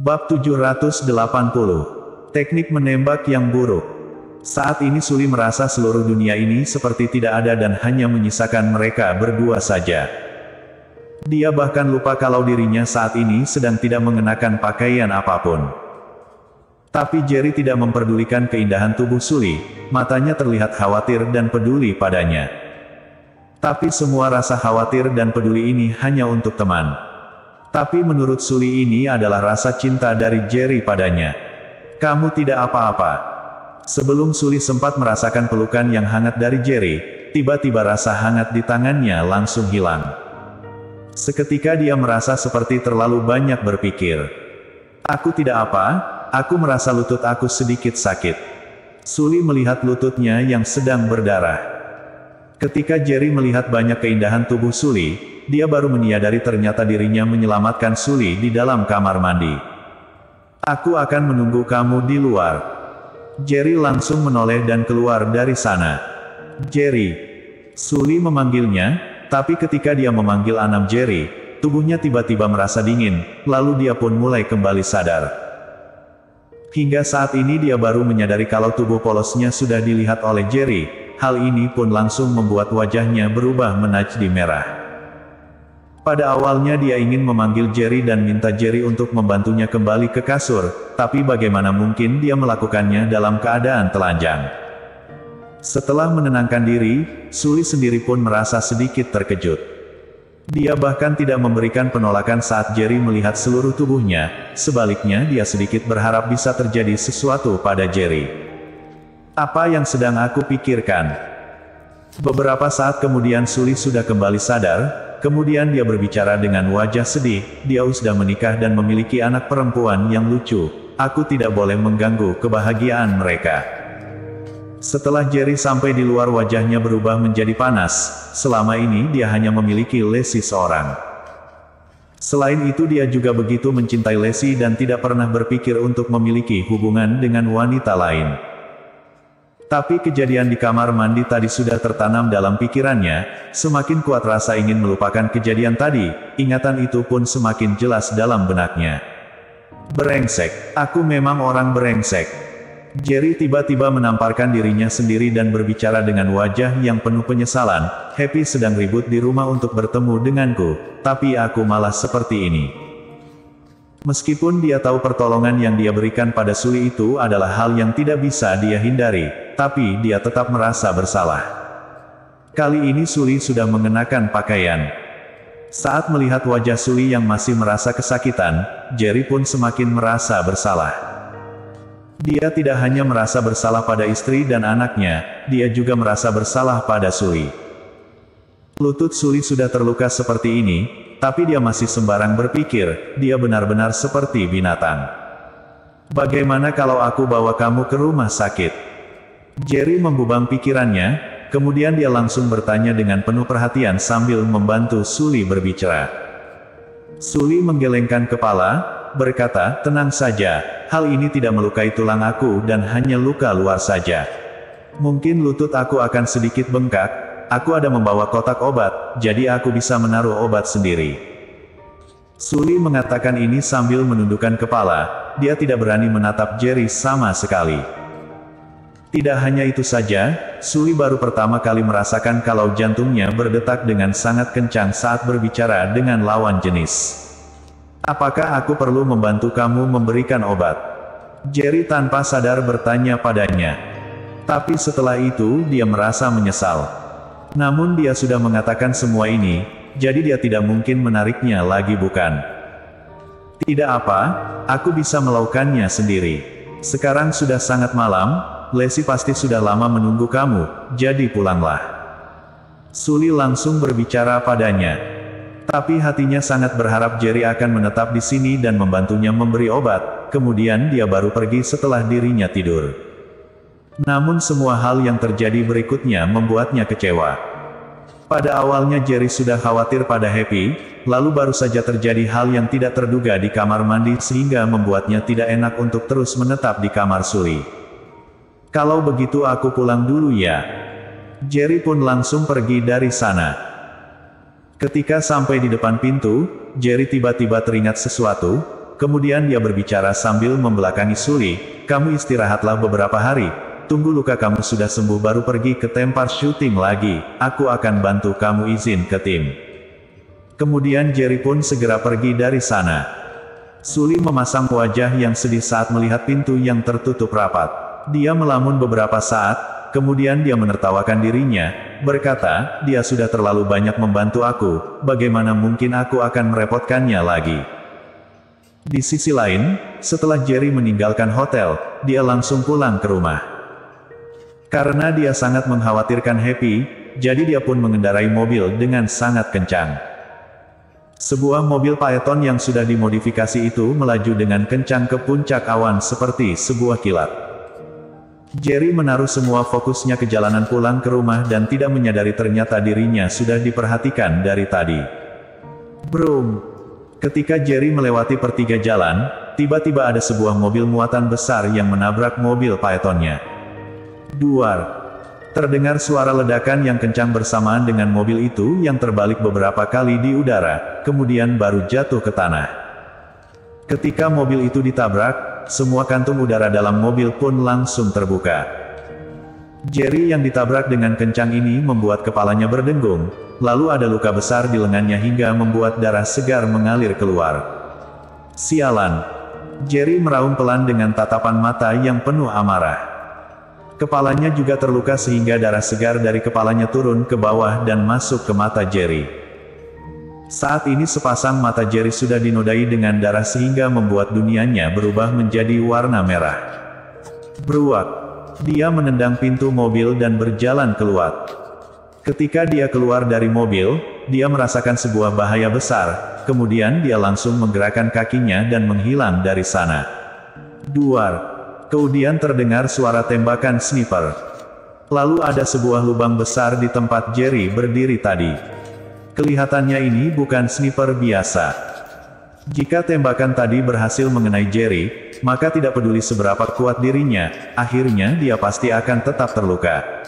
Bab 780. Teknik menembak yang buruk. Saat ini Suli merasa seluruh dunia ini seperti tidak ada dan hanya menyisakan mereka berdua saja. Dia bahkan lupa kalau dirinya saat ini sedang tidak mengenakan pakaian apapun. Tapi Jerry tidak memperdulikan keindahan tubuh Suli, matanya terlihat khawatir dan peduli padanya. Tapi semua rasa khawatir dan peduli ini hanya untuk teman. Tapi menurut Suli ini adalah rasa cinta dari Jerry padanya. Kamu tidak apa-apa. Sebelum Suli sempat merasakan pelukan yang hangat dari Jerry, tiba-tiba rasa hangat di tangannya langsung hilang. Seketika dia merasa seperti terlalu banyak berpikir. Aku tidak apa, aku merasa lutut aku sedikit sakit. Suli melihat lututnya yang sedang berdarah. Ketika Jerry melihat banyak keindahan tubuh Suli, dia baru menyadari ternyata dirinya menyelamatkan Suli di dalam kamar mandi. Aku akan menunggu kamu di luar. Jerry langsung menoleh dan keluar dari sana. Jerry. Suli memanggilnya, tapi ketika dia memanggil nama Jerry, tubuhnya tiba-tiba merasa dingin, lalu dia pun mulai kembali sadar. Hingga saat ini dia baru menyadari kalau tubuh polosnya sudah dilihat oleh Jerry. Hal ini pun langsung membuat wajahnya berubah menjadi merah. Pada awalnya dia ingin memanggil Jerry dan minta Jerry untuk membantunya kembali ke kasur, tapi bagaimana mungkin dia melakukannya dalam keadaan telanjang. Setelah menenangkan diri, Suli sendiri pun merasa sedikit terkejut. Dia bahkan tidak memberikan penolakan saat Jerry melihat seluruh tubuhnya, sebaliknya dia sedikit berharap bisa terjadi sesuatu pada Jerry. Apa yang sedang aku pikirkan? Beberapa saat kemudian Suli sudah kembali sadar, kemudian dia berbicara dengan wajah sedih, dia sudah menikah dan memiliki anak perempuan yang lucu, aku tidak boleh mengganggu kebahagiaan mereka. Setelah Jerry sampai di luar wajahnya berubah menjadi panas, selama ini dia hanya memiliki Lacey seorang. Selain itu dia juga begitu mencintai Lacey dan tidak pernah berpikir untuk memiliki hubungan dengan wanita lain. Tapi kejadian di kamar mandi tadi sudah tertanam dalam pikirannya, semakin kuat rasa ingin melupakan kejadian tadi, ingatan itu pun semakin jelas dalam benaknya. Brengsek, aku memang orang brengsek. Jerry tiba-tiba menamparkan dirinya sendiri dan berbicara dengan wajah yang penuh penyesalan, Happy sedang ribut di rumah untuk bertemu denganku, tapi aku malah seperti ini. Meskipun dia tahu pertolongan yang dia berikan pada Suli itu adalah hal yang tidak bisa dia hindari, tapi dia tetap merasa bersalah. Kali ini Suli sudah mengenakan pakaian. Saat melihat wajah Suli yang masih merasa kesakitan, Jerry pun semakin merasa bersalah. Dia tidak hanya merasa bersalah pada istri dan anaknya, dia juga merasa bersalah pada Suli. Lutut Suli sudah terluka seperti ini, tapi dia masih sembarang berpikir, dia benar-benar seperti binatang. Bagaimana kalau aku bawa kamu ke rumah sakit? Jerry membubang pikirannya, kemudian dia langsung bertanya dengan penuh perhatian sambil membantu Suli berbicara. Suli menggelengkan kepala, berkata, tenang saja, hal ini tidak melukai tulang aku dan hanya luka luar saja. Mungkin lutut aku akan sedikit bengkak. Aku ada membawa kotak obat, jadi aku bisa menaruh obat sendiri. Suli mengatakan ini sambil menundukkan kepala, dia tidak berani menatap Jerry sama sekali. Tidak hanya itu saja, Suli baru pertama kali merasakan kalau jantungnya berdetak dengan sangat kencang saat berbicara dengan lawan jenis. Apakah aku perlu membantu kamu memberikan obat? Jerry tanpa sadar bertanya padanya. Tapi setelah itu dia merasa menyesal. Namun dia sudah mengatakan semua ini, jadi dia tidak mungkin menariknya lagi bukan? Tidak apa, aku bisa melakukannya sendiri. Sekarang sudah sangat malam, Lacey pasti sudah lama menunggu kamu, jadi pulanglah. Suli langsung berbicara padanya. Tapi hatinya sangat berharap Jerry akan menetap di sini dan membantunya memberi obat, kemudian dia baru pergi setelah dirinya tidur. Namun semua hal yang terjadi berikutnya membuatnya kecewa. Pada awalnya Jerry sudah khawatir pada Happy, lalu baru saja terjadi hal yang tidak terduga di kamar mandi sehingga membuatnya tidak enak untuk terus menetap di kamar Suli. Kalau begitu aku pulang dulu ya. Jerry pun langsung pergi dari sana. Ketika sampai di depan pintu, Jerry tiba-tiba teringat sesuatu, Kemudian dia berbicara sambil membelakangi Sully, kamu istirahatlah beberapa hari, tunggu luka kamu sudah sembuh baru pergi ke tempat syuting lagi, aku akan bantu kamu izin ke tim. Kemudian Jerry pun segera pergi dari sana. Sully memasang wajah yang sedih saat melihat pintu yang tertutup rapat. Dia melamun beberapa saat, kemudian dia menertawakan dirinya, berkata, dia sudah terlalu banyak membantu aku, bagaimana mungkin aku akan merepotkannya lagi. Di sisi lain, setelah Jerry meninggalkan hotel, dia langsung pulang ke rumah. Karena dia sangat mengkhawatirkan Happy, jadi dia pun mengendarai mobil dengan sangat kencang. Sebuah mobil Phaeton yang sudah dimodifikasi itu melaju dengan kencang ke puncak awan seperti sebuah kilat. Jerry menaruh semua fokusnya ke jalanan pulang ke rumah dan tidak menyadari ternyata dirinya sudah diperhatikan dari tadi. Brum! Ketika Jerry melewati pertiga jalan, tiba-tiba ada sebuah mobil muatan besar yang menabrak mobil Phaetonnya. Duar! Terdengar suara ledakan yang kencang bersamaan dengan mobil itu yang terbalik beberapa kali di udara, kemudian baru jatuh ke tanah. Ketika mobil itu ditabrak, semua kantung udara dalam mobil pun langsung terbuka. Jerry yang ditabrak dengan kencang ini membuat kepalanya berdengung, lalu ada luka besar di lengannya hingga membuat darah segar mengalir keluar. Sialan! Jerry meraung pelan dengan tatapan mata yang penuh amarah. Kepalanya juga terluka sehingga darah segar dari kepalanya turun ke bawah dan masuk ke mata Jerry. Saat ini sepasang mata Jerry sudah dinodai dengan darah sehingga membuat dunianya berubah menjadi warna merah. Beruak! Dia menendang pintu mobil dan berjalan keluar. Ketika dia keluar dari mobil, dia merasakan sebuah bahaya besar, kemudian dia langsung menggerakkan kakinya dan menghilang dari sana. Duar! Kemudian terdengar suara tembakan sniper. Lalu ada sebuah lubang besar di tempat Jerry berdiri tadi. Kelihatannya ini bukan sniper biasa. Jika tembakan tadi berhasil mengenai Jerry, maka tidak peduli seberapa kuat dirinya, akhirnya dia pasti akan tetap terluka.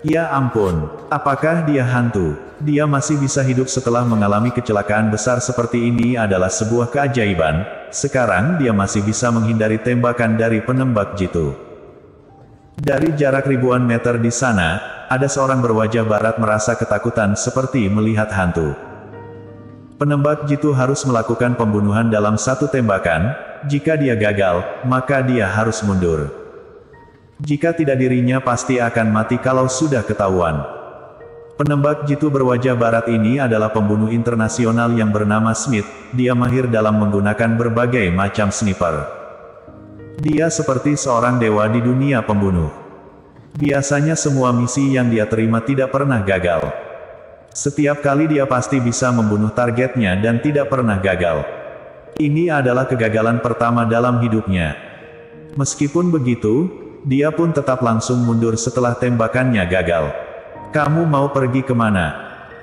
Ya ampun, apakah dia hantu? Dia masih bisa hidup setelah mengalami kecelakaan besar seperti ini adalah sebuah keajaiban. Sekarang dia masih bisa menghindari tembakan dari penembak jitu. Dari jarak ribuan meter di sana, ada seorang berwajah barat merasa ketakutan seperti melihat hantu. Penembak jitu harus melakukan pembunuhan dalam satu tembakan, jika dia gagal, maka dia harus mundur. Jika tidak dirinya pasti akan mati kalau sudah ketahuan. Penembak jitu berwajah barat ini adalah pembunuh internasional yang bernama Smith, dia mahir dalam menggunakan berbagai macam sniper. Dia seperti seorang dewa di dunia pembunuh. Biasanya semua misi yang dia terima tidak pernah gagal. Setiap kali dia pasti bisa membunuh targetnya dan tidak pernah gagal. Ini adalah kegagalan pertama dalam hidupnya. Meskipun begitu, dia pun tetap langsung mundur setelah tembakannya gagal. Kamu mau pergi kemana?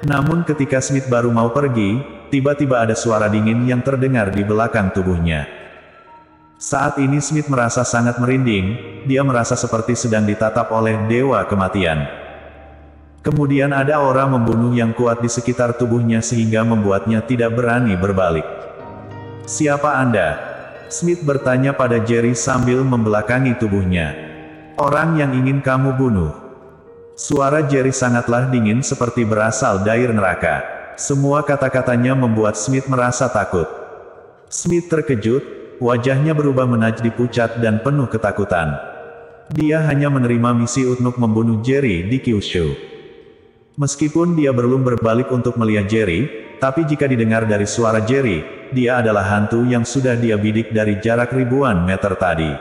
Namun ketika Smith baru mau pergi, tiba-tiba ada suara dingin yang terdengar di belakang tubuhnya. Saat ini Smith merasa sangat merinding, dia merasa seperti sedang ditatap oleh dewa kematian. Kemudian ada aura membunuh yang kuat di sekitar tubuhnya sehingga membuatnya tidak berani berbalik. Siapa Anda? Smith bertanya pada Jerry sambil membelakangi tubuhnya. Orang yang ingin kamu bunuh. Suara Jerry sangatlah dingin seperti berasal dari neraka. Semua kata-katanya membuat Smith merasa takut. Smith terkejut, wajahnya berubah menjadi pucat dan penuh ketakutan. Dia hanya menerima misi untuk membunuh Jerry di Kyushu. Meskipun dia belum berbalik untuk melihat Jerry, tapi jika didengar dari suara Jerry, dia adalah hantu yang sudah dia bidik dari jarak ribuan meter tadi.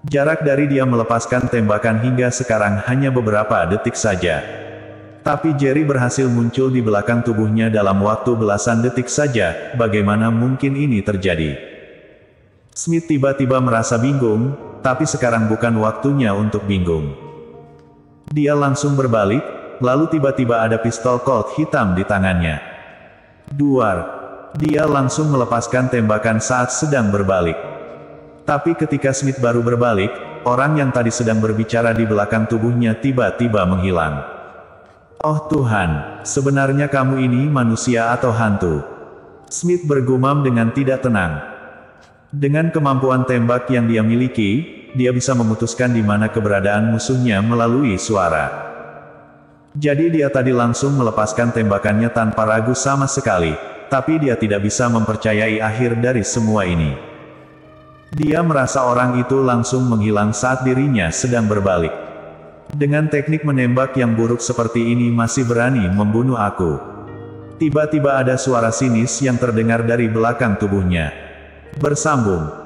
Jarak dari dia melepaskan tembakan hingga sekarang hanya beberapa detik saja. Tapi Jerry berhasil muncul di belakang tubuhnya dalam waktu belasan detik saja, bagaimana mungkin ini terjadi? Smith tiba-tiba merasa bingung, tapi sekarang bukan waktunya untuk bingung. Dia langsung berbalik, lalu tiba-tiba ada pistol Colt hitam di tangannya. Duar! Dia langsung melepaskan tembakan saat sedang berbalik. Tapi ketika Smith baru berbalik, orang yang tadi sedang berbicara di belakang tubuhnya tiba-tiba menghilang. Oh Tuhan, sebenarnya kamu ini manusia atau hantu? Smith bergumam dengan tidak tenang. Dengan kemampuan tembak yang dia miliki, dia bisa memutuskan di mana keberadaan musuhnya melalui suara. Jadi dia tadi langsung melepaskan tembakannya tanpa ragu sama sekali, tapi dia tidak bisa mempercayai akhir dari semua ini. Dia merasa orang itu langsung menghilang saat dirinya sedang berbalik. Dengan teknik menembak yang buruk seperti ini masih berani membunuh aku. Tiba-tiba ada suara sinis yang terdengar dari belakang tubuhnya. Bersambung.